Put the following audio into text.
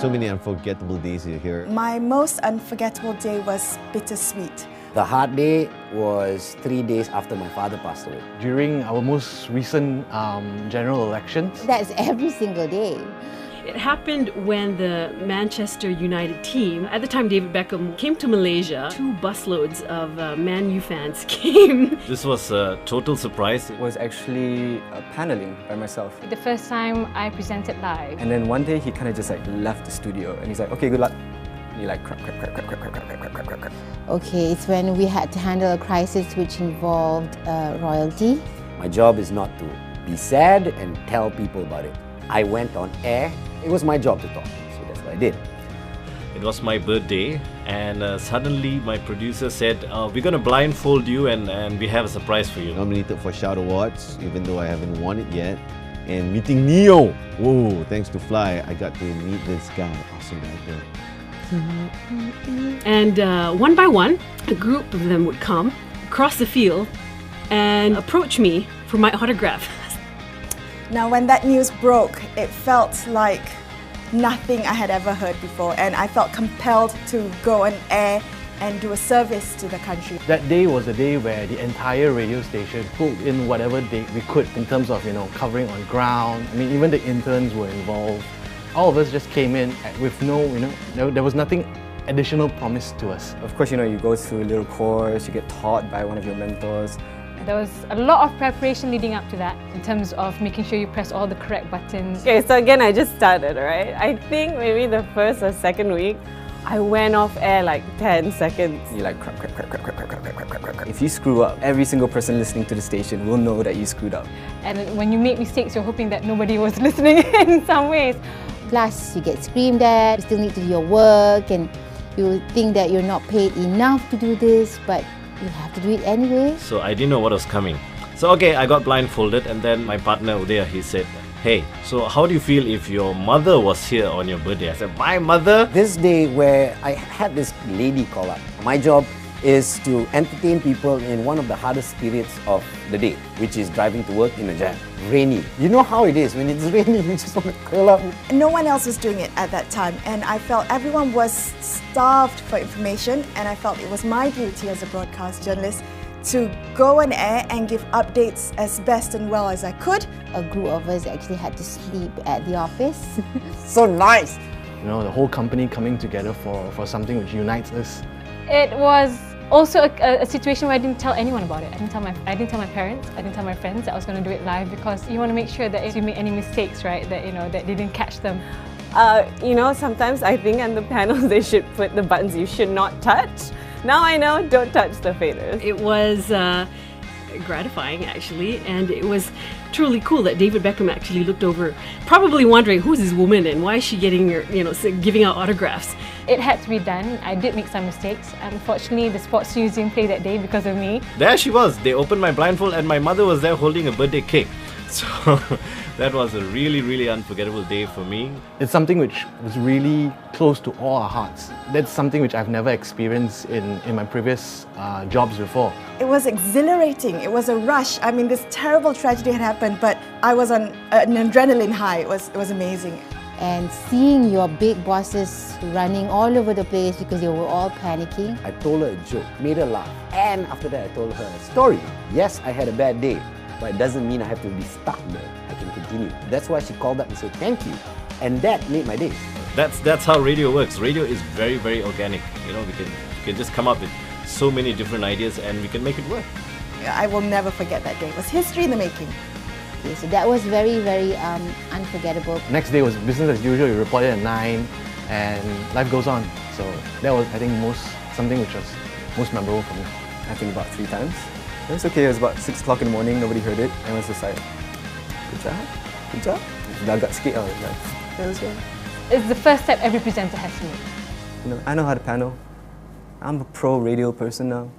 So many unforgettable days here. My most unforgettable day was bittersweet. The hard day was 3 days after my father passed away. During our most recent general elections. That's every single day. It happened when the Manchester United team, at the time David Beckham, came to Malaysia. 2 busloads of Man U fans came. This was a total surprise. It was actually paneling by myself. The first time I presented live. And then one day he kind of just like left the studio and he's like, okay, good luck. And he like crap. Okay, it's when we had to handle a crisis which involved royalty. My job is not to be sad and tell people about it. I went on air. It was my job to talk, so that's what I did. It was my birthday, and suddenly my producer said, we're going to blindfold you and we have a surprise for you. Nominated for Shout Awards, even though I haven't won it yet. And meeting Neo. Whoa, thanks to Fly, I got to meet this guy. Awesome actor. And one by one, a group of them would come across the field and approach me for my autograph. Now, when that news broke, it felt like nothing I had ever heard before, and I felt compelled to go on air and do a service to the country. That day was the day where the entire radio station pulled in whatever we could in terms of, covering on ground. I mean, even the interns were involved. All of us just came in with there was nothing additional promised to us. Of course, you go through a little course, you get taught by one of your mentors. There was a lot of preparation leading up to that in terms of making sure you press all the correct buttons. Okay, so again, I just started, right? I think maybe the first or second week, I went off air like 10 seconds. You like crap. If you screw up, every single person listening to the station will know that you screwed up. And when you make mistakes, you're hoping that nobody was listening in some ways. Plus, you get screamed at, you still need to do your work, and you think that you're not paid enough to do this, but you have to do it anyway. So I didn't know what was coming. So okay, I got blindfolded, and then my partner Udaya, he said, hey, so how do you feel if your mother was here on your birthday? I said, my mother? This day where I had this lady call up. My job is to entertain people in one of the hardest periods of the day, which is driving to work in a jam. Rainy. You know how it is, when it's raining, you just want to curl up. No one else was doing it at that time, and I felt everyone was starved for information, and I felt it was my duty as a broadcast journalist to go on air and give updates as best and well as I could. A group of us actually had to sleep at the office. So nice! The whole company coming together for something which unites us. It was also a situation where I didn't tell anyone about it. I didn't tell my parents, I didn't tell my friends that I was going to do it live, because you want to make sure that if you make any mistakes, right, that that they didn't catch them. Sometimes I think on the panels they should put the buttons you should not touch. Now I know, don't touch the faders. It was gratifying, actually, and it was truly cool that David Beckham actually looked over, probably wondering who's this woman and why is she getting giving out autographs. It had to be done. I did make some mistakes. Unfortunately, the sports news didn't play that day because of me. There she was. They opened my blindfold and my mother was there holding a birthday cake. So that was a really, really unforgettable day for me. It's something which was really close to all our hearts. That's something which I've never experienced in my previous jobs before. It was exhilarating, it was a rush. I mean, this terrible tragedy had happened, but I was on an adrenaline high. It was amazing. And seeing your big bosses running all over the place because they were all panicking. I told her a joke, made her laugh, and after that I told her a story. Yes, I had a bad day, but it doesn't mean I have to be stuck there. I can continue. That's why she called up and said thank you, and that made my day. That's how radio works. Radio is very, very organic. We can just come up with so many different ideas and we can make it work. I will never forget that day. It was history in the making. Okay, so that was very, very unforgettable. Next day was business as usual. You reported at 9 and life goes on. So that was, I think, something which was most memorable for me. I think about 3 times. It was okay, it was about 6 o'clock in the morning, nobody heard it, and it was just like, good job. Gagak sikit lah. Yeah, let's go. It's the first step every presenter has to make. I know how to panel. I'm a pro radio person now.